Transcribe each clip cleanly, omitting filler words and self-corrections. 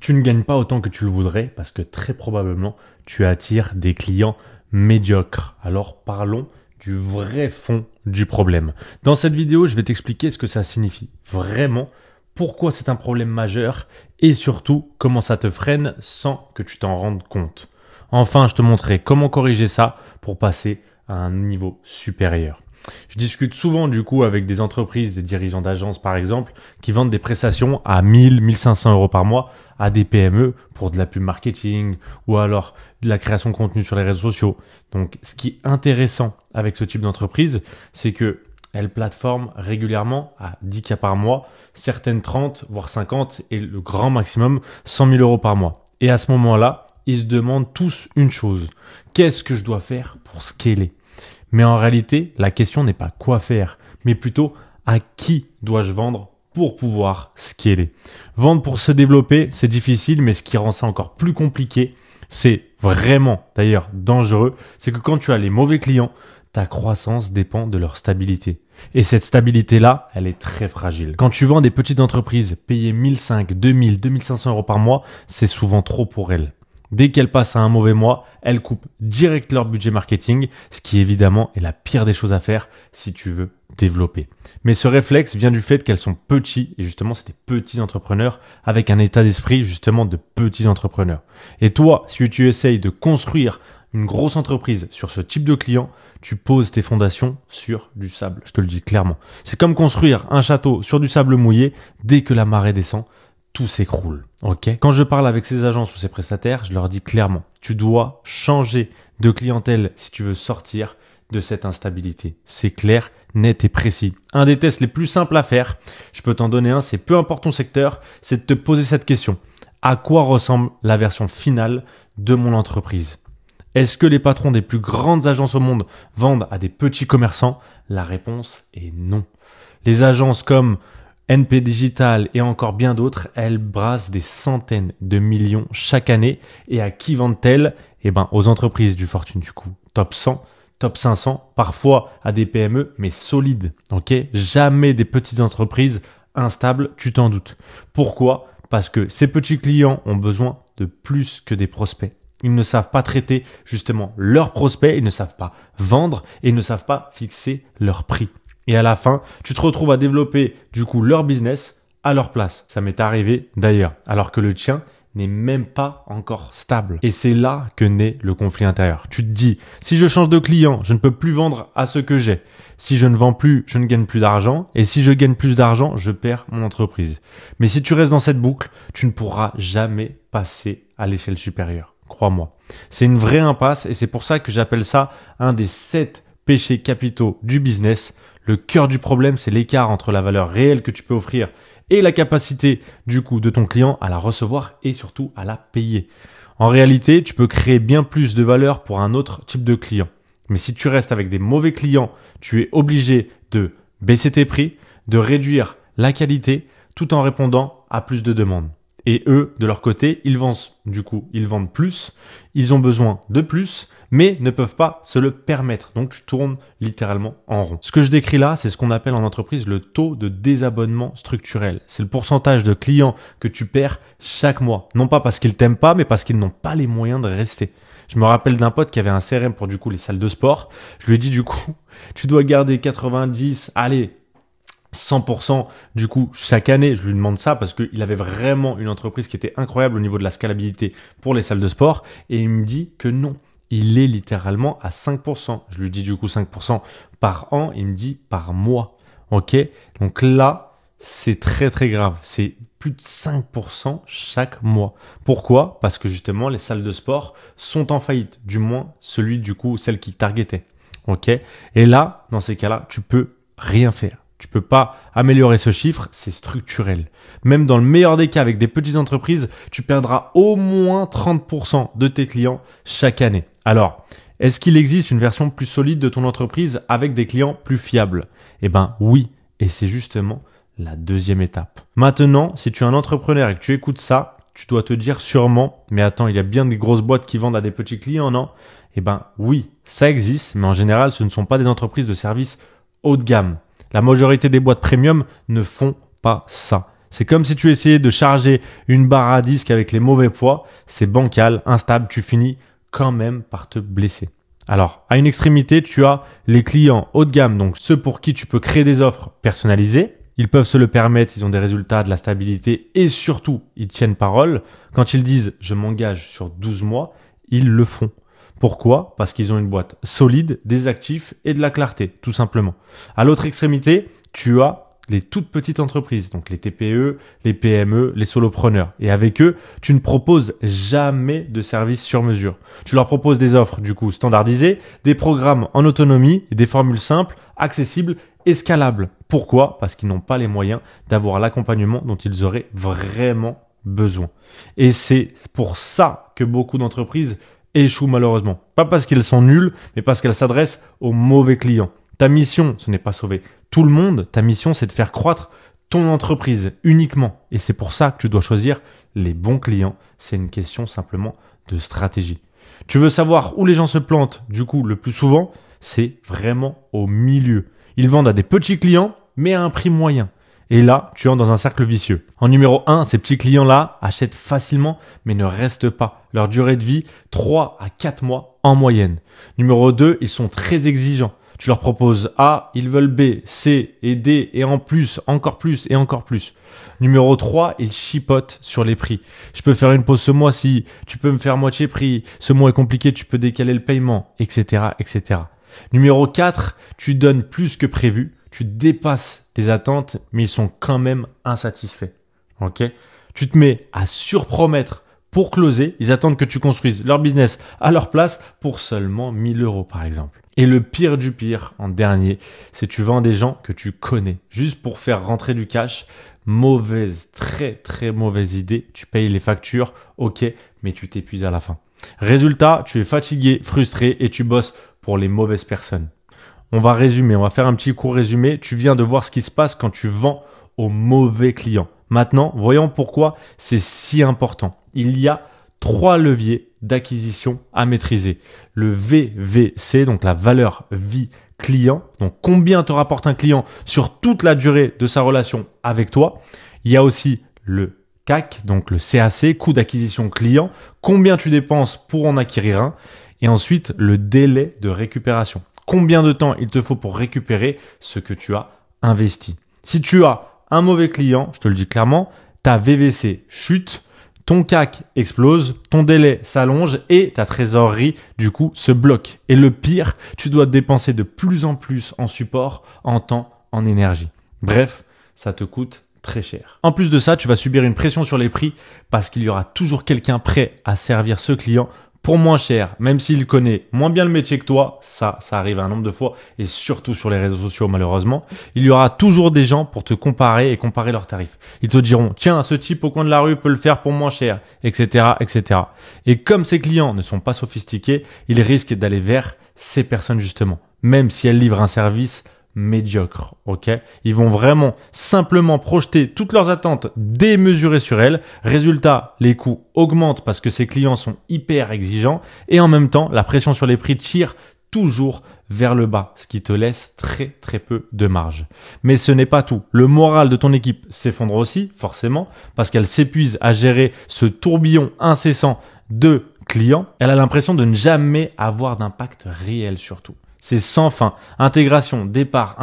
Tu ne gagnes pas autant que tu le voudrais parce que très probablement, tu attires des clients médiocres. Alors parlons du vrai fond du problème. Dans cette vidéo, je vais t'expliquer ce que ça signifie vraiment, pourquoi c'est un problème majeur et surtout comment ça te freine sans que tu t'en rendes compte. Enfin, je te montrerai comment corriger ça pour passer à un niveau supérieur. Je discute souvent du coup avec des entreprises, des dirigeants d'agences par exemple, qui vendent des prestations à 1000, 1500 euros par mois à des PME pour de la pub marketing ou alors de la création de contenu sur les réseaux sociaux. Donc ce qui est intéressant avec ce type d'entreprise, c'est que elles plateforment régulièrement à 10 cas par mois, certaines 30 voire 50 et le grand maximum 100 000 euros par mois. Et à ce moment-là, ils se demandent tous une chose: qu'est-ce que je dois faire pour scaler? Mais en réalité, la question n'est pas quoi faire, mais plutôt à qui dois-je vendre pour pouvoir scaler. Vendre pour se développer, c'est difficile, mais ce qui rend ça encore plus compliqué, c'est vraiment d'ailleurs dangereux, c'est que quand tu as les mauvais clients, ta croissance dépend de leur stabilité. Et cette stabilité-là, elle est très fragile. Quand tu vends des petites entreprises payées 1500, 2000, 2500 euros par mois, c'est souvent trop pour elles. Dès qu'elles passent à un mauvais mois, elles coupent direct leur budget marketing, ce qui évidemment est la pire des choses à faire si tu veux développer. Mais ce réflexe vient du fait qu'elles sont petits et justement c'est des petits entrepreneurs avec un état d'esprit justement de petits entrepreneurs. Et toi, si tu essayes de construire une grosse entreprise sur ce type de client, tu poses tes fondations sur du sable. Je te le dis clairement. C'est comme construire un château sur du sable mouillé. Dès que la marée descend, tout s'écroule. Ok. Quand je parle avec ces agences ou ces prestataires, je leur dis clairement, tu dois changer de clientèle si tu veux sortir de cette instabilité. C'est clair, net et précis. Un des tests les plus simples à faire, je peux t'en donner un, c'est peu importe ton secteur, c'est de te poser cette question. À quoi ressemble la version finale de mon entreprise? Est-ce que les patrons des plus grandes agences au monde vendent à des petits commerçants? La réponse est non. Les agences comme NP Digital et encore bien d'autres, elles brassent des centaines de millions chaque année. Et à qui vendent-elles? Aux entreprises du Fortune du coup, top 100, top 500, parfois à des PME, mais solides. Ok? Jamais des petites entreprises instables, tu t'en doutes. Pourquoi? Parce que ces petits clients ont besoin de plus que des prospects. Ils ne savent pas traiter justement leurs prospects, ils ne savent pas vendre et ils ne savent pas fixer leur prix. Et à la fin, tu te retrouves à développer du coup leur business à leur place. Ça m'est arrivé d'ailleurs, alors que le tien n'est même pas encore stable. Et c'est là que naît le conflit intérieur. Tu te dis, si je change de client, je ne peux plus vendre à ce que j'ai. Si je ne vends plus, je ne gagne plus d'argent. Et si je gagne plus d'argent, je perds mon entreprise. Mais si tu restes dans cette boucle, tu ne pourras jamais passer à l'échelle supérieure. Crois-moi. C'est une vraie impasse et c'est pour ça que j'appelle ça un des 7 péchés capitaux du business. Le cœur du problème, c'est l'écart entre la valeur réelle que tu peux offrir et la capacité du coup de ton client à la recevoir et surtout à la payer. En réalité, tu peux créer bien plus de valeur pour un autre type de client. Mais si tu restes avec des mauvais clients, tu es obligé de baisser tes prix, de réduire la qualité tout en répondant à plus de demandes. Et eux, de leur côté, ils vendent plus, ils ont besoin de plus, mais ne peuvent pas se le permettre. Donc, tu tournes littéralement en rond. Ce que je décris là, c'est ce qu'on appelle en entreprise le taux de désabonnement structurel. C'est le pourcentage de clients que tu perds chaque mois. Non pas parce qu'ils t'aiment pas, mais parce qu'ils n'ont pas les moyens de rester. Je me rappelle d'un pote qui avait un CRM pour du coup les salles de sport. Je lui ai dit du coup, tu dois garder 90, allez, 100% du coup chaque année. Je lui demande ça parce qu'il avait vraiment une entreprise qui était incroyable au niveau de la scalabilité pour les salles de sport et il me dit que non, il est littéralement à 5%. Je lui dis du coup 5% par an, il me dit par mois. Ok, donc là c'est très très grave, c'est plus de 5% chaque mois. Pourquoi? Parce que justement les salles de sport sont en faillite, du moins celle qui targetait. Ok, et là dans ces cas-là tu peux rien faire. Tu peux pas améliorer ce chiffre, c'est structurel. Même dans le meilleur des cas avec des petites entreprises, tu perdras au moins 30% de tes clients chaque année. Alors, est-ce qu'il existe une version plus solide de ton entreprise avec des clients plus fiables? Oui, et c'est justement la deuxième étape. Maintenant, si tu es un entrepreneur et que tu écoutes ça, tu dois te dire sûrement, mais attends, il y a bien des grosses boîtes qui vendent à des petits clients, non? Oui, ça existe, mais en général, ce ne sont pas des entreprises de services haut de gamme. La majorité des boîtes premium ne font pas ça. C'est comme si tu essayais de charger une barre à disque avec les mauvais poids. C'est bancal, instable, tu finis quand même par te blesser. Alors, à une extrémité, tu as les clients haut de gamme, donc ceux pour qui tu peux créer des offres personnalisées. Ils peuvent se le permettre, ils ont des résultats, de la stabilité et surtout, ils tiennent parole. Quand ils disent « je m'engage sur 12 mois », ils le font. Pourquoi ? Parce qu'ils ont une boîte solide, des actifs et de la clarté, tout simplement. À l'autre extrémité, tu as les toutes petites entreprises, donc les TPE, les PME, les solopreneurs. Et avec eux, tu ne proposes jamais de services sur mesure. Tu leur proposes des offres, du coup, standardisées, des programmes en autonomie et des formules simples, accessibles et scalables. Pourquoi ? Parce qu'ils n'ont pas les moyens d'avoir l'accompagnement dont ils auraient vraiment besoin. Et c'est pour ça que beaucoup d'entreprises échouent malheureusement. Pas parce qu'elles sont nulles, mais parce qu'elles s'adressent aux mauvais clients. Ta mission, ce n'est pas sauver tout le monde. Ta mission, c'est de faire croître ton entreprise uniquement. Et c'est pour ça que tu dois choisir les bons clients. C'est une question simplement de stratégie. Tu veux savoir où les gens se plantent, du coup, le plus souvent, c'est vraiment au milieu. Ils vendent à des petits clients, mais à un prix moyen. Et là, tu entres dans un cercle vicieux. En numéro 1, ces petits clients-là achètent facilement, mais ne restent pas. Leur durée de vie, 3 à 4 mois en moyenne. Numéro 2, ils sont très exigeants. Tu leur proposes A, ils veulent B, C et D et en plus, encore plus et encore plus. Numéro 3, ils chipotent sur les prix. Je peux faire une pause ce mois-ci, tu peux me faire moitié prix, ce mois est compliqué, tu peux décaler le paiement, etc., etc. Numéro 4, tu donnes plus que prévu, tu dépasses tes attentes, mais ils sont quand même insatisfaits. Ok ? Tu te mets à surpromettre pour closer, ils attendent que tu construises leur business à leur place pour seulement 1 000 € par exemple. Et le pire du pire, en dernier, c'est tu vends des gens que tu connais, juste pour faire rentrer du cash. Mauvaise, très très mauvaise idée. Tu payes les factures, ok, mais tu t'épuises à la fin. Résultat, tu es fatigué, frustré et tu bosses pour les mauvaises personnes. On va résumer, on va faire un petit court résumé. Tu viens de voir ce qui se passe quand tu vends aux mauvais clients. Maintenant, voyons pourquoi c'est si important. Il y a 3 leviers d'acquisition à maîtriser. Le VVC, donc la valeur vie client. Donc combien te rapporte un client sur toute la durée de sa relation avec toi. Il y a aussi le CAC, donc le CAC, coût d'acquisition client. Combien tu dépenses pour en acquérir un. Et ensuite, le délai de récupération. Combien de temps il te faut pour récupérer ce que tu as investi. Si tu as un mauvais client, je te le dis clairement, ta VVC chute, ton CAC explose, ton délai s'allonge et ta trésorerie, du coup, se bloque. Et le pire, tu dois dépenser de plus en plus en support, en temps, en énergie. Bref, ça te coûte très cher. En plus de ça, tu vas subir une pression sur les prix parce qu'il y aura toujours quelqu'un prêt à servir ce client pour moins cher, même s'il connaît moins bien le métier que toi, ça arrive un nombre de fois, et surtout sur les réseaux sociaux malheureusement, il y aura toujours des gens pour te comparer et comparer leurs tarifs. Ils te diront, tiens, ce type au coin de la rue peut le faire pour moins cher, etc., etc. Et comme ces clients ne sont pas sophistiqués, ils risquent d'aller vers ces personnes justement, même si elles livrent un service médiocre, ok ? Ils vont vraiment simplement projeter toutes leurs attentes démesurées sur elles. Résultat, les coûts augmentent parce que ces clients sont hyper exigeants et en même temps, la pression sur les prix tire toujours vers le bas, ce qui te laisse très très peu de marge. Mais ce n'est pas tout. Le moral de ton équipe s'effondre aussi, forcément, parce qu'elle s'épuise à gérer ce tourbillon incessant de clients. Elle a l'impression de ne jamais avoir d'impact réel sur tout. C'est sans fin. Intégration, départ.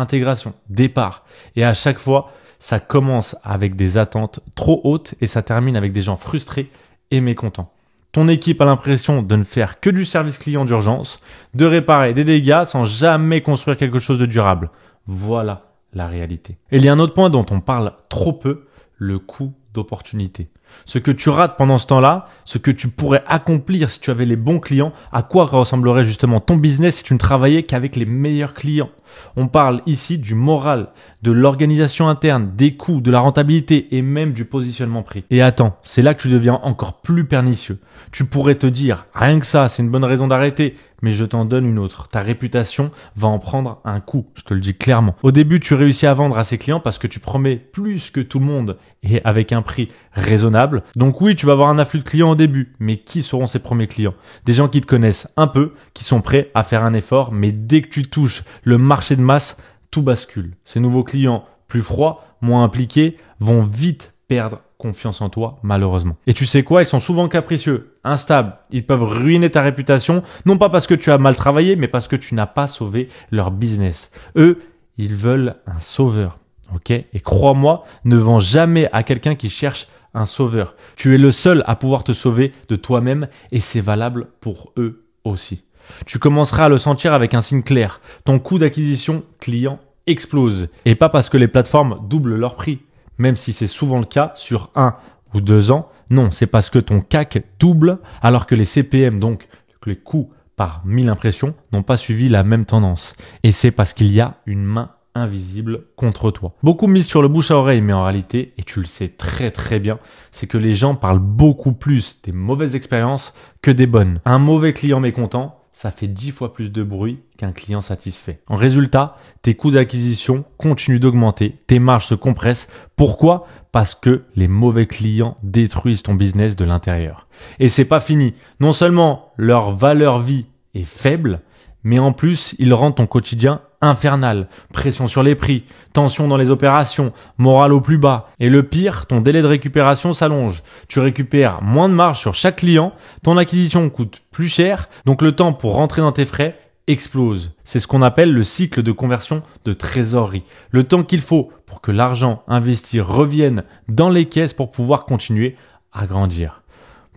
Et à chaque fois, ça commence avec des attentes trop hautes et ça termine avec des gens frustrés et mécontents. Ton équipe a l'impression de ne faire que du service client d'urgence, de réparer des dégâts sans jamais construire quelque chose de durable. Voilà la réalité. Et il y a un autre point dont on parle trop peu, le coût d'opportunité. Ce que tu rates pendant ce temps-là, ce que tu pourrais accomplir si tu avais les bons clients, à quoi ressemblerait justement ton business si tu ne travaillais qu'avec les meilleurs clients. On parle ici du moral, de l'organisation interne, des coûts, de la rentabilité et même du positionnement prix. Et attends, c'est là que tu deviens encore plus pernicieux. Tu pourrais te dire, rien que ça, c'est une bonne raison d'arrêter, mais je t'en donne une autre. Ta réputation va en prendre un coup, je te le dis clairement. Au début, tu réussis à vendre à ces clients parce que tu promets plus que tout le monde et avec un prix raisonnable. Donc oui, tu vas avoir un afflux de clients au début, mais qui seront ces premiers clients ? Des gens qui te connaissent un peu, qui sont prêts à faire un effort, mais dès que tu touches le marché de masse, tout bascule. Ces nouveaux clients plus froids, moins impliqués, vont vite perdre confiance en toi, malheureusement. Et tu sais quoi? Ils sont souvent capricieux, instables. Ils peuvent ruiner ta réputation, non pas parce que tu as mal travaillé, mais parce que tu n'as pas sauvé leur business. Eux, ils veulent un sauveur. Ok? Et crois-moi, ne vends jamais à quelqu'un qui cherche un sauveur. Tu es le seul à pouvoir te sauver de toi-même et c'est valable pour eux aussi. Tu commenceras à le sentir avec un signe clair. Ton coût d'acquisition client explose. Et pas parce que les plateformes doublent leur prix, même si c'est souvent le cas sur 1 ou 2 ans. Non, c'est parce que ton CAC double alors que les CPM, donc les coûts par 1000 impressions, n'ont pas suivi la même tendance. Et c'est parce qu'il y a une main invisible contre toi. Beaucoup misent sur le bouche à oreille, mais en réalité, et tu le sais très très bien, c'est que les gens parlent beaucoup plus des mauvaises expériences que des bonnes. Un mauvais client mécontent, ça fait 10 fois plus de bruit qu'un client satisfait. En résultat, tes coûts d'acquisition continuent d'augmenter, tes marges se compressent. Pourquoi? Parce que les mauvais clients détruisent ton business de l'intérieur. Et c'est pas fini. Non seulement leur valeur vie est faible, mais en plus, ils rendent ton quotidien infernal. Pression sur les prix, tension dans les opérations, morale au plus bas. Et le pire, ton délai de récupération s'allonge. Tu récupères moins de marge sur chaque client, ton acquisition coûte plus cher, donc le temps pour rentrer dans tes frais explose. C'est ce qu'on appelle le cycle de conversion de trésorerie. Le temps qu'il faut pour que l'argent investi revienne dans les caisses pour pouvoir continuer à grandir.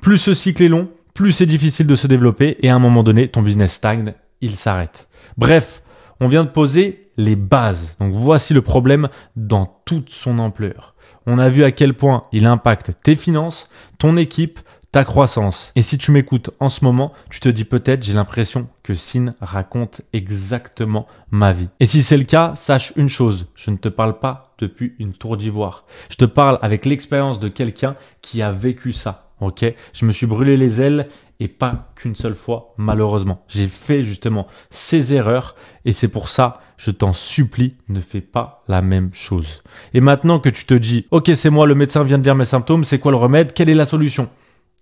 Plus ce cycle est long, plus c'est difficile de se développer et à un moment donné, ton business stagne, il s'arrête. Bref, on vient de poser les bases. Donc voici le problème dans toute son ampleur. On a vu à quel point il impacte tes finances, ton équipe, ta croissance. Et si tu m'écoutes en ce moment, tu te dis peut-être, j'ai l'impression que Sin raconte exactement ma vie. Et si c'est le cas, sache une chose, je ne te parle pas depuis une tour d'ivoire. Je te parle avec l'expérience de quelqu'un qui a vécu ça. Ok? Je me suis brûlé les ailes et pas qu'une seule fois, malheureusement. J'ai fait justement ces erreurs et c'est pour ça, je t'en supplie, ne fais pas la même chose. Et maintenant que tu te dis, ok, c'est moi, le médecin vient de dire mes symptômes, c'est quoi le remède? Quelle est la solution?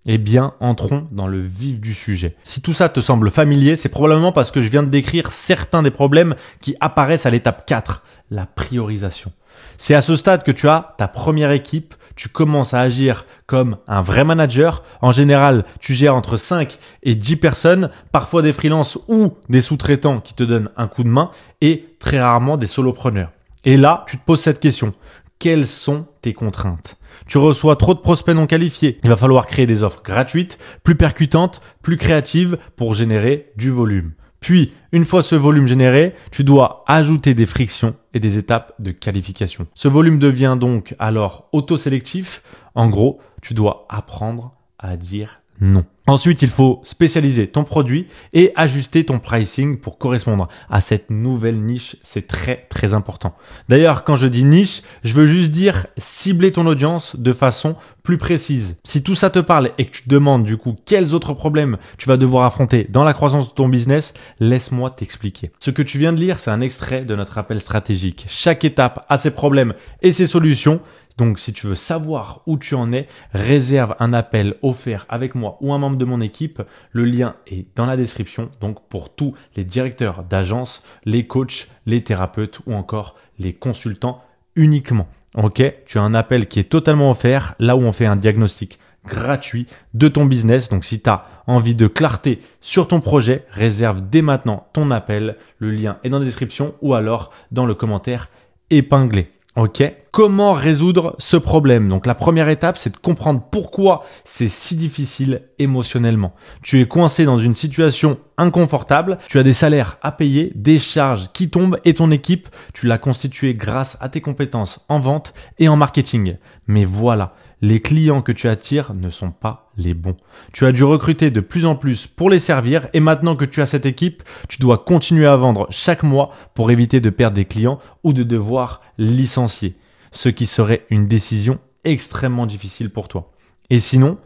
Eh bien, entrons dans le vif du sujet. Si tout ça te semble familier, c'est probablement parce que je viens de décrire certains des problèmes qui apparaissent à l'étape 4, la priorisation. C'est à ce stade que tu as ta première équipe, tu commences à agir comme un vrai manager. En général, tu gères entre 5 et 10 personnes, parfois des freelances ou des sous-traitants qui te donnent un coup de main et très rarement des solopreneurs. Et là, tu te poses cette question. Quelles sont tes contraintes? Tu reçois trop de prospects non qualifiés. Il va falloir créer des offres gratuites, plus percutantes, plus créatives pour générer du volume. Puis, une fois ce volume généré, tu dois ajouter des frictions et des étapes de qualification. Ce volume devient donc alors auto-sélectif. En gros, tu dois apprendre à dire non. Ensuite, il faut spécialiser ton produit et ajuster ton pricing pour correspondre à cette nouvelle niche. C'est très, très important. D'ailleurs, quand je dis niche, je veux juste dire cibler ton audience de façon plus précise. Si tout ça te parle et que tu te demandes du coup quels autres problèmes tu vas devoir affronter dans la croissance de ton business, laisse-moi t'expliquer. Ce que tu viens de lire, c'est un extrait de notre appel stratégique. Chaque étape a ses problèmes et ses solutions. Donc, si tu veux savoir où tu en es, réserve un appel offert avec moi ou un membre de mon équipe. Le lien est dans la description. Donc, pour tous les directeurs d'agence, les coachs, les thérapeutes ou encore les consultants uniquement. Ok, tu as un appel qui est totalement offert là où on fait un diagnostic gratuit de ton business. Donc, si tu as envie de clarté sur ton projet, réserve dès maintenant ton appel. Le lien est dans la description ou alors dans le commentaire épinglé. Ok. Comment résoudre ce problème? Donc la première étape, c'est de comprendre pourquoi c'est si difficile émotionnellement. Tu es coincé dans une situation inconfortable, tu as des salaires à payer, des charges qui tombent et ton équipe, tu l'as constituée grâce à tes compétences en vente et en marketing. Mais voilà, les clients que tu attires ne sont pas les bons. Tu as dû recruter de plus en plus pour les servir et maintenant que tu as cette équipe, tu dois continuer à vendre chaque mois pour éviter de perdre des clients ou de devoir licencier. Ce qui serait une décision extrêmement difficile pour toi. Et sinon,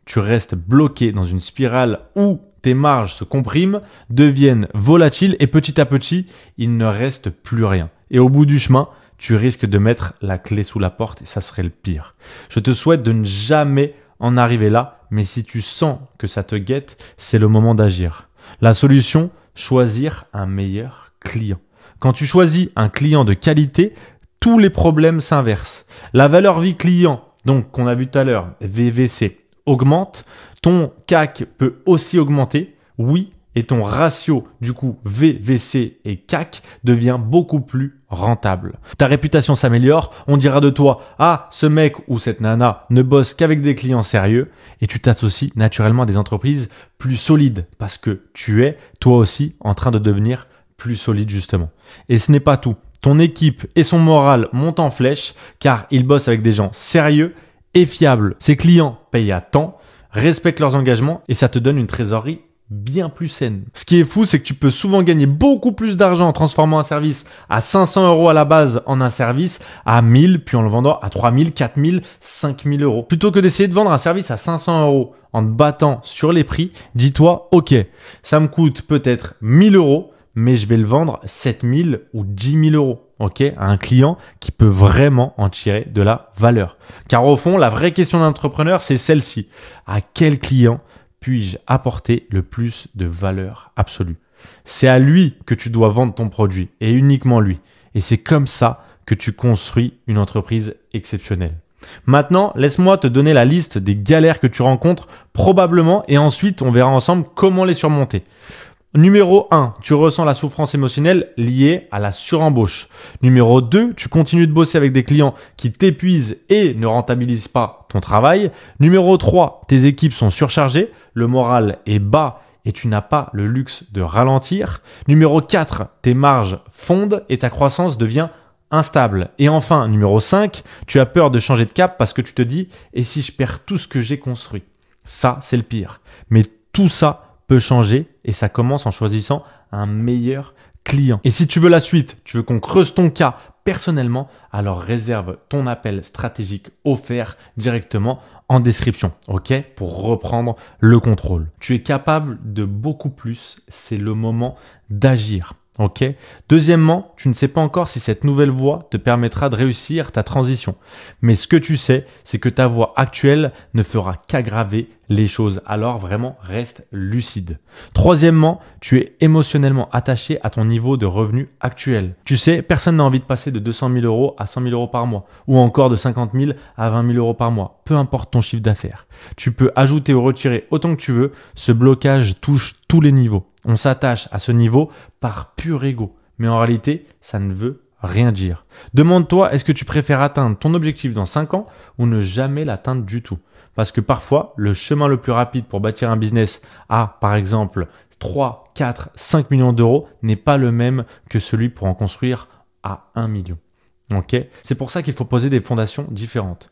tu restes bloqué dans une spirale où tes marges se compriment, deviennent volatiles et petit à petit, il ne reste plus rien. Et au bout du chemin, tu risques de mettre la clé sous la porte et ça serait le pire. Je te souhaite de ne jamais en arriver là, mais si tu sens que ça te guette, c'est le moment d'agir. La solution, choisir un meilleur client. Quand tu choisis un client de qualité, tous les problèmes s'inversent. La valeur vie client, donc qu'on a vu tout à l'heure, VVC, augmente. Ton CAC peut aussi augmenter, oui, et ton ratio, du coup, VVC et CAC devient beaucoup plus rentable. Ta réputation s'améliore, on dira de toi, ah, ce mec ou cette nana ne bosse qu'avec des clients sérieux, et tu t'associes naturellement à des entreprises plus solides, parce que tu es, toi aussi, en train de devenir plus solide, justement. Et ce n'est pas tout. Ton équipe et son moral montent en flèche, car ils bossent avec des gens sérieux et fiables. Ces clients payent à temps, respectent leurs engagements, et ça te donne une trésorerie bien plus saine. Ce qui est fou, c'est que tu peux souvent gagner beaucoup plus d'argent en transformant un service à 500 € à la base en un service à 1000, puis en le vendant à 3000, 4000, 5000 €. Plutôt que d'essayer de vendre un service à 500 € en te battant sur les prix, dis-toi, ok, ça me coûte peut-être 1000 €, mais je vais le vendre 7000 ou 10 000 €, ok, à un client qui peut vraiment en tirer de la valeur. Car au fond, la vraie question d'un entrepreneur, c'est celle-ci. À quel client puis-je apporter le plus de valeur absolue? C'est à lui que tu dois vendre ton produit et uniquement lui. Et c'est comme ça que tu construis une entreprise exceptionnelle. Maintenant, laisse-moi te donner la liste des galères que tu rencontres probablement et ensuite on verra ensemble comment les surmonter. Numéro 1, tu ressens la souffrance émotionnelle liée à la surembauche. Numéro 2, tu continues de bosser avec des clients qui t'épuisent et ne rentabilisent pas ton travail. Numéro 3, tes équipes sont surchargées, le moral est bas et tu n'as pas le luxe de ralentir. Numéro 4, tes marges fondent et ta croissance devient instable. Et enfin, numéro 5, tu as peur de changer de cap parce que tu te dis « et si je perds tout ce que j'ai construit ?» Ça, c'est le pire. Mais tout ça peut changer et ça commence en choisissant un meilleur client. Et si tu veux la suite, tu veux qu'on creuse ton cas personnellement, alors réserve ton appel stratégique offert directement en description, ok, pour reprendre le contrôle. Tu es capable de beaucoup plus, c'est le moment d'agir. Ok. Deuxièmement, tu ne sais pas encore si cette nouvelle voie te permettra de réussir ta transition. Mais ce que tu sais, c'est que ta voie actuelle ne fera qu'aggraver les choses. Alors vraiment, reste lucide. Troisièmement, tu es émotionnellement attaché à ton niveau de revenu actuel. Tu sais, personne n'a envie de passer de 200 000 € à 100 000 € par mois ou encore de 50 000 à 20 000 € par mois. Peu importe ton chiffre d'affaires. Tu peux ajouter ou retirer autant que tu veux. Ce blocage touche tous les niveaux. On s'attache à ce niveau par pur ego. Mais en réalité, ça ne veut rien dire. Demande-toi, est-ce que tu préfères atteindre ton objectif dans 5 ans ou ne jamais l'atteindre du tout? Parce que parfois, le chemin le plus rapide pour bâtir un business à, par exemple, 3, 4, 5 millions d'euros n'est pas le même que celui pour en construire à 1 million. Okay? C'est pour ça qu'il faut poser des fondations différentes.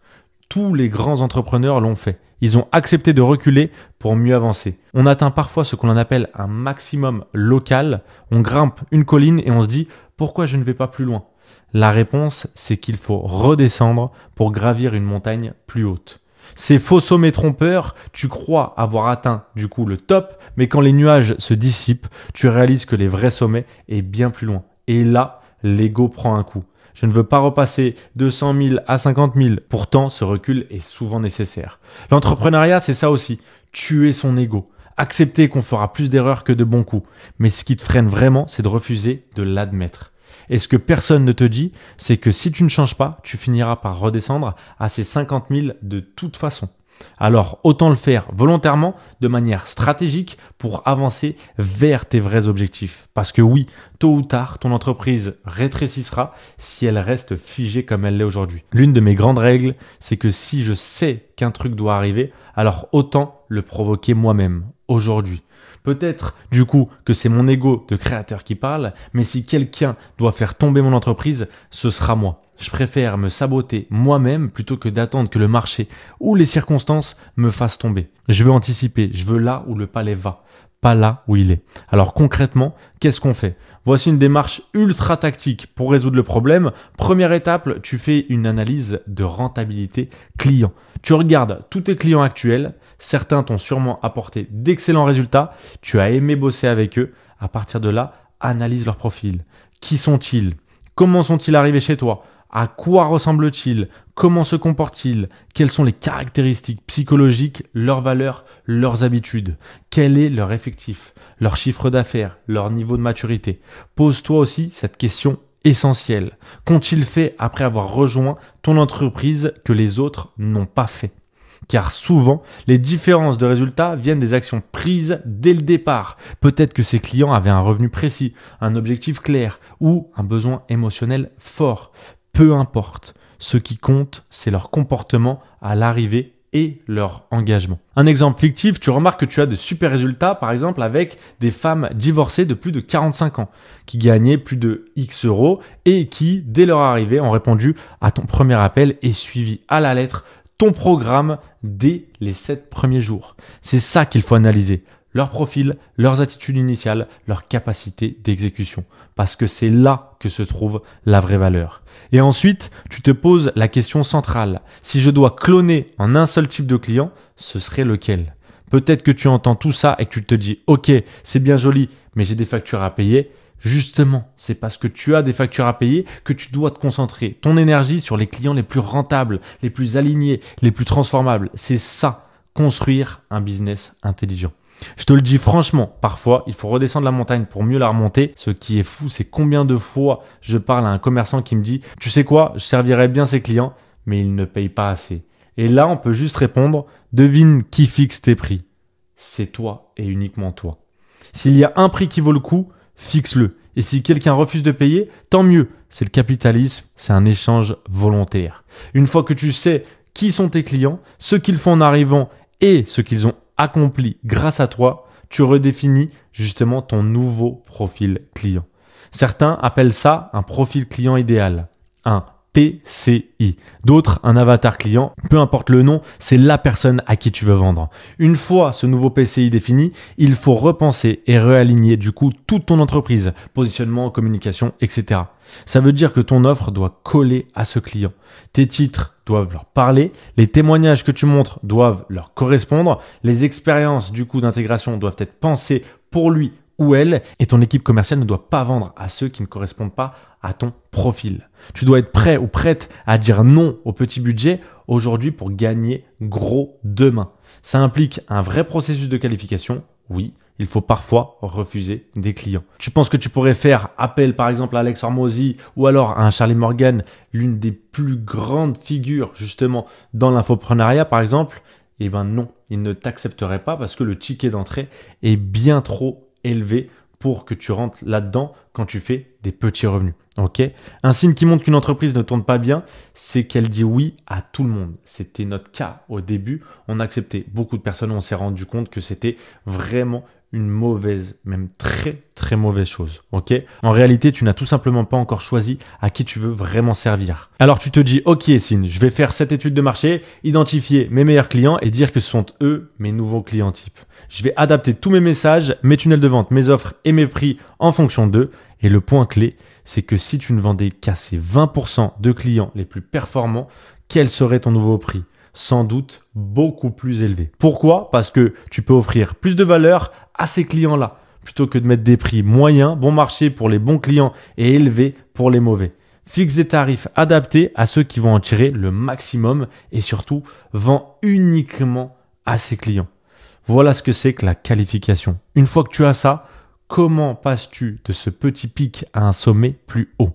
Tous les grands entrepreneurs l'ont fait. Ils ont accepté de reculer pour mieux avancer. On atteint parfois ce qu'on appelle un maximum local. On grimpe une colline et on se dit « pourquoi je ne vais pas plus loin ?» La réponse, c'est qu'il faut redescendre pour gravir une montagne plus haute. Ces faux sommets trompeurs, tu crois avoir atteint du coup le top, mais quand les nuages se dissipent, tu réalises que les vrais sommets est bien plus loin. Et là, l'ego prend un coup. Je ne veux pas repasser de 100 000 à 50 000. Pourtant, ce recul est souvent nécessaire. L'entrepreneuriat, c'est ça aussi. Tuer son ego. Accepter qu'on fera plus d'erreurs que de bons coups. Mais ce qui te freine vraiment, c'est de refuser de l'admettre. Et ce que personne ne te dit, c'est que si tu ne changes pas, tu finiras par redescendre à ces 50 000 de toute façon. Alors, autant le faire volontairement, de manière stratégique pour avancer vers tes vrais objectifs. Parce que oui, tôt ou tard, ton entreprise rétrécira si elle reste figée comme elle l'est aujourd'hui. L'une de mes grandes règles, c'est que si je sais qu'un truc doit arriver, alors autant le provoquer moi-même, aujourd'hui. Peut-être, du coup, que c'est mon ego de créateur qui parle, mais si quelqu'un doit faire tomber mon entreprise, ce sera moi. Je préfère me saboter moi-même plutôt que d'attendre que le marché ou les circonstances me fassent tomber. Je veux anticiper, je veux là où le palais va, pas là où il est. Alors concrètement, qu'est-ce qu'on fait? Voici une démarche ultra tactique pour résoudre le problème. Première étape, tu fais une analyse de rentabilité client. Tu regardes tous tes clients actuels, certains t'ont sûrement apporté d'excellents résultats, tu as aimé bosser avec eux. À partir de là, analyse leur profil. Qui sont-ils? Comment sont-ils arrivés chez toi? À quoi ressemble-t-il? Comment se comporte-t-il? Quelles sont les caractéristiques psychologiques, leurs valeurs, leurs habitudes? Quel est leur effectif, leur chiffre d'affaires, leur niveau de maturité? Pose-toi aussi cette question essentiels qu'ont-ils fait après avoir rejoint ton entreprise que les autres n'ont pas fait? Car souvent, les différences de résultats viennent des actions prises dès le départ. Peut-être que ces clients avaient un revenu précis, un objectif clair ou un besoin émotionnel fort. Peu importe. Ce qui compte, c'est leur comportement à l'arrivée et leur engagement. Un exemple fictif, tu remarques que tu as de super résultats, par exemple avec des femmes divorcées de plus de 45 ans, qui gagnaient plus de X euros et qui, dès leur arrivée, ont répondu à ton premier appel et suivi à la lettre ton programme dès les 7 premiers jours. C'est ça qu'il faut analyser. Leur profil, leurs attitudes initiales, leur capacité d'exécution. Parce que c'est là que se trouve la vraie valeur. Et ensuite, tu te poses la question centrale. Si je dois cloner en un seul type de client, ce serait lequel? Peut-être que tu entends tout ça et que tu te dis « Ok, c'est bien joli, mais j'ai des factures à payer ». Justement, c'est parce que tu as des factures à payer que tu dois te concentrer ton énergie sur les clients les plus rentables, les plus alignés, les plus transformables. C'est ça, construire un business intelligent. Je te le dis franchement, parfois, il faut redescendre la montagne pour mieux la remonter. Ce qui est fou, c'est combien de fois je parle à un commerçant qui me dit « Tu sais quoi, je servirais bien ces clients, mais ils ne payent pas assez. » Et là, on peut juste répondre « Devine qui fixe tes prix. » C'est toi et uniquement toi. S'il y a un prix qui vaut le coup, fixe-le. Et si quelqu'un refuse de payer, tant mieux. C'est le capitalisme, c'est un échange volontaire. Une fois que tu sais qui sont tes clients, ce qu'ils font en arrivant et ce qu'ils ont accompli grâce à toi, tu redéfinis justement ton nouveau profil client. Certains appellent ça un profil client idéal, un PCI. D'autres, un avatar client. Peu importe le nom, c'est la personne à qui tu veux vendre. Une fois ce nouveau PCI défini, il faut repenser et réaligner du coup toute ton entreprise, positionnement, communication, etc. Ça veut dire que ton offre doit coller à ce client. Tes titres doivent leur parler, les témoignages que tu montres doivent leur correspondre, les expériences du coup d'intégration doivent être pensées pour lui ou elle, et ton équipe commerciale ne doit pas vendre à ceux qui ne correspondent pas à ton profil. Tu dois être prêt ou prête à dire non au petit budget aujourd'hui pour gagner gros demain. Ça implique un vrai processus de qualification, oui. Il faut parfois refuser des clients. Tu penses que tu pourrais faire appel par exemple à Alex Hormozy ou alors à un Charlie Morgan, l'une des plus grandes figures justement dans l'infoprenariat par exemple? Eh ben non, il ne t'accepterait pas parce que le ticket d'entrée est bien trop élevé pour que tu rentres là-dedans quand tu fais des petits revenus. Ok? Un signe qui montre qu'une entreprise ne tourne pas bien, c'est qu'elle dit oui à tout le monde. C'était notre cas au début. On a accepté beaucoup de personnes, on s'est rendu compte que c'était vraiment une mauvaise, même très très mauvaise chose. Ok? En réalité, tu n'as tout simplement pas encore choisi à qui tu veux vraiment servir. Alors tu te dis, ok Essine, je vais faire cette étude de marché, identifier mes meilleurs clients et dire que ce sont eux mes nouveaux clients types. Je vais adapter tous mes messages, mes tunnels de vente, mes offres et mes prix en fonction d'eux. Et le point clé, c'est que si tu ne vendais qu'à ces 20% de clients les plus performants, quel serait ton nouveau prix? Sans doute beaucoup plus élevé. Pourquoi? Parce que tu peux offrir plus de valeur à ces clients-là, plutôt que de mettre des prix moyens, bon marché pour les bons clients et élevés pour les mauvais. Fixe des tarifs adaptés à ceux qui vont en tirer le maximum et surtout, vends uniquement à ces clients. Voilà ce que c'est que la qualification. Une fois que tu as ça, comment passes-tu de ce petit pic à un sommet plus haut?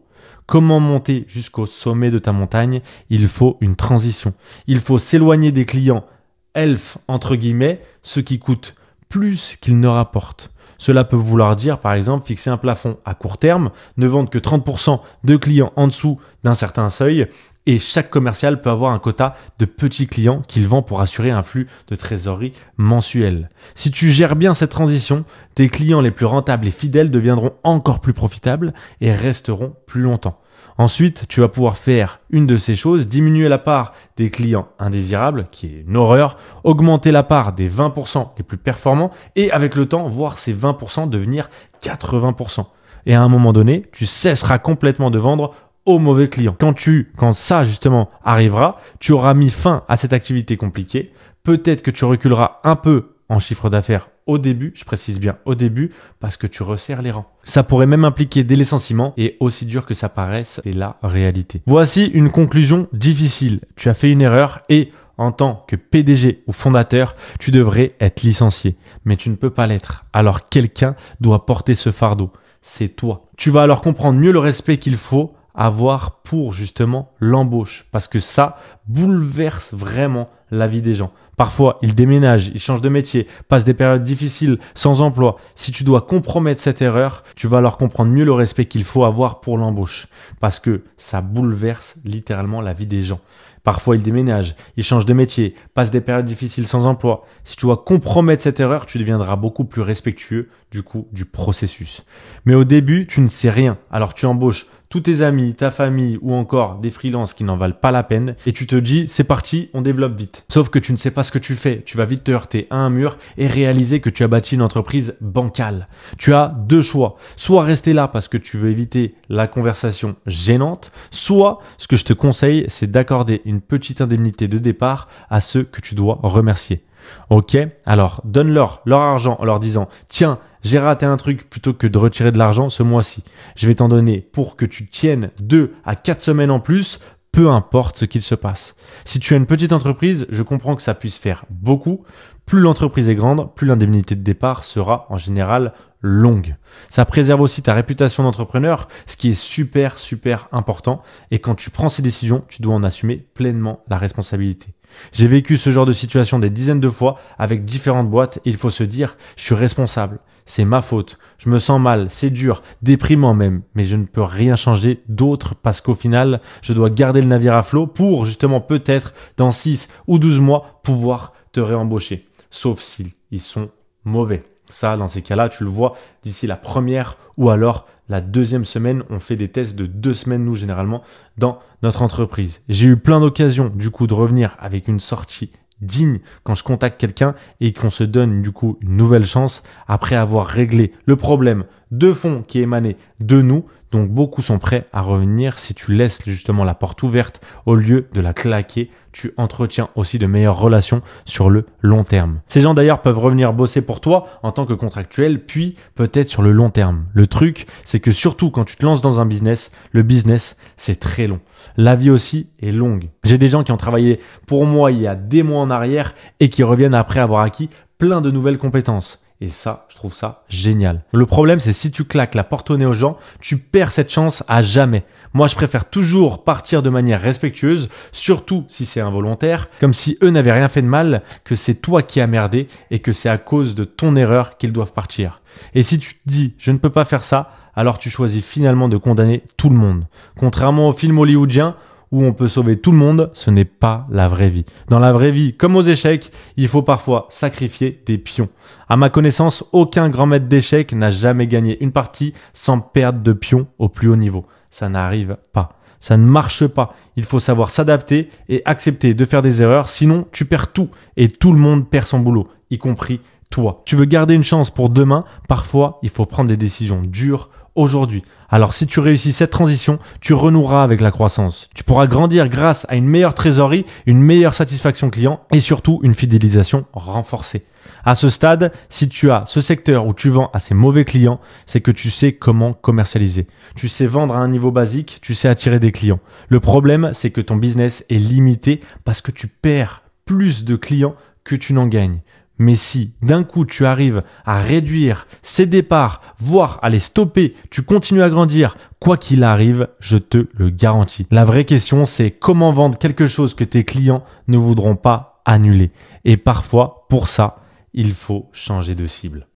Comment monter jusqu'au sommet de ta montagne? Il faut une transition. Il faut s'éloigner des clients elfes, entre guillemets, ceux qui coûtent plus qu'ils ne rapportent. Cela peut vouloir dire, par exemple, fixer un plafond à court terme, ne vendre que 30% de clients en dessous d'un certain seuil, et chaque commercial peut avoir un quota de petits clients qu'il vend pour assurer un flux de trésorerie mensuel. Si tu gères bien cette transition, tes clients les plus rentables et fidèles deviendront encore plus profitables et resteront plus longtemps. Ensuite, tu vas pouvoir faire une de ces choses, diminuer la part des clients indésirables, qui est une horreur, augmenter la part des 20% les plus performants et avec le temps, voir ces 20% devenir 80%. Et à un moment donné, tu cesseras complètement de vendre aux mauvais clients. Quand ça justement arrivera, tu auras mis fin à cette activité compliquée. Peut-être que tu reculeras un peu en chiffre d'affaires au début, je précise bien au début, parce que tu resserres les rangs. Ça pourrait même impliquer des licenciements et aussi dur que ça paraisse, c'est la réalité. Voici une conclusion difficile. Tu as fait une erreur et en tant que PDG ou fondateur, tu devrais être licencié. Mais tu ne peux pas l'être. Alors quelqu'un doit porter ce fardeau. c'est toi. Tu vas alors comprendre mieux le respect qu'il faut avoir pour justement l'embauche. Parce que ça bouleverse vraiment la vie des gens. Parfois, ils déménagent, ils changent de métier, passent des périodes difficiles, sans emploi. Si tu dois compromettre cette erreur, tu vas alors comprendre mieux le respect qu'il faut avoir pour l'embauche. Parce que ça bouleverse littéralement la vie des gens. Parfois, ils déménagent, ils changent de métier, passent des périodes difficiles sans emploi. Si tu dois compromettre cette erreur, tu deviendras beaucoup plus respectueux du processus. Mais au début, tu ne sais rien. Alors tu embauches tous tes amis, ta famille ou encore des freelances qui n'en valent pas la peine et tu te dis c'est parti, on développe vite. Sauf que tu ne sais pas ce que tu fais, tu vas vite te heurter à un mur et réaliser que tu as bâti une entreprise bancale. Tu as deux choix, soit rester là parce que tu veux éviter la conversation gênante, soit ce que je te conseille c'est d'accorder une petite indemnité de départ à ceux que tu dois remercier. Ok, alors donne-leur leur argent en leur disant tiens, j'ai raté un truc plutôt que de retirer de l'argent ce mois-ci. Je vais t'en donner pour que tu tiennes 2 à 4 semaines en plus, peu importe ce qu'il se passe. Si tu as une petite entreprise, je comprends que ça puisse faire beaucoup. Plus l'entreprise est grande, plus l'indemnité de départ sera en général longue. Ça préserve aussi ta réputation d'entrepreneur, ce qui est super important. Et quand tu prends ces décisions, tu dois en assumer pleinement la responsabilité. J'ai vécu ce genre de situation des dizaines de fois avec différentes boîtes et il faut se dire, je suis responsable. C'est ma faute. Je me sens mal, c'est dur, déprimant même, mais je ne peux rien changer d'autre parce qu'au final, je dois garder le navire à flot pour justement peut-être dans 6 ou 12 mois pouvoir te réembaucher. Sauf s'ils sont mauvais. Ça, dans ces cas-là, tu le vois d'ici la première ou alors la deuxième semaine. On fait des tests de 2 semaines, nous, généralement, dans notre entreprise. J'ai eu plein d'occasions, du coup, de revenir avec une sortie digne quand je contacte quelqu'un et qu'on se donne, du coup, une nouvelle chance après avoir réglé le problème de fond qui émanait de nous. Donc, beaucoup sont prêts à revenir si tu laisses justement la porte ouverte au lieu de la claquer. Tu entretiens aussi de meilleures relations sur le long terme. Ces gens d'ailleurs peuvent revenir bosser pour toi en tant que contractuel, puis peut-être sur le long terme. Le truc, c'est que surtout quand tu te lances dans un business, le business, c'est très long. La vie aussi est longue. J'ai des gens qui ont travaillé pour moi il y a des mois en arrière et qui reviennent après avoir acquis plein de nouvelles compétences. Et ça, je trouve ça génial. Le problème, c'est si tu claques la porte au nez aux gens, tu perds cette chance à jamais. Moi, je préfère toujours partir de manière respectueuse, surtout si c'est involontaire, comme si eux n'avaient rien fait de mal, que c'est toi qui as merdé et que c'est à cause de ton erreur qu'ils doivent partir. Et si tu te dis « je ne peux pas faire ça », alors tu choisis finalement de condamner tout le monde. Contrairement aux films hollywoodiens, où on peut sauver tout le monde, ce n'est pas la vraie vie. Dans la vraie vie, comme aux échecs, il faut parfois sacrifier des pions. À ma connaissance, aucun grand maître d'échecs n'a jamais gagné une partie sans perdre de pions au plus haut niveau. Ça n'arrive pas. Ça ne marche pas. Il faut savoir s'adapter et accepter de faire des erreurs, sinon tu perds tout et tout le monde perd son boulot, y compris toi. Tu veux garder une chance pour demain, parfois il faut prendre des décisions dures aujourd'hui. Alors si tu réussis cette transition, tu renoueras avec la croissance. Tu pourras grandir grâce à une meilleure trésorerie, une meilleure satisfaction client et surtout une fidélisation renforcée. À ce stade, si tu as ce secteur où tu vends à ces mauvais clients, c'est que tu sais comment commercialiser. Tu sais vendre à un niveau basique, tu sais attirer des clients. Le problème, c'est que ton business est limité parce que tu perds plus de clients que tu n'en gagnes. Mais si d'un coup tu arrives à réduire ces départs, voire à les stopper, tu continues à grandir, quoi qu'il arrive, je te le garantis. La vraie question, c'est comment vendre quelque chose que tes clients ne voudront pas annuler. Et parfois, pour ça, il faut changer de cible.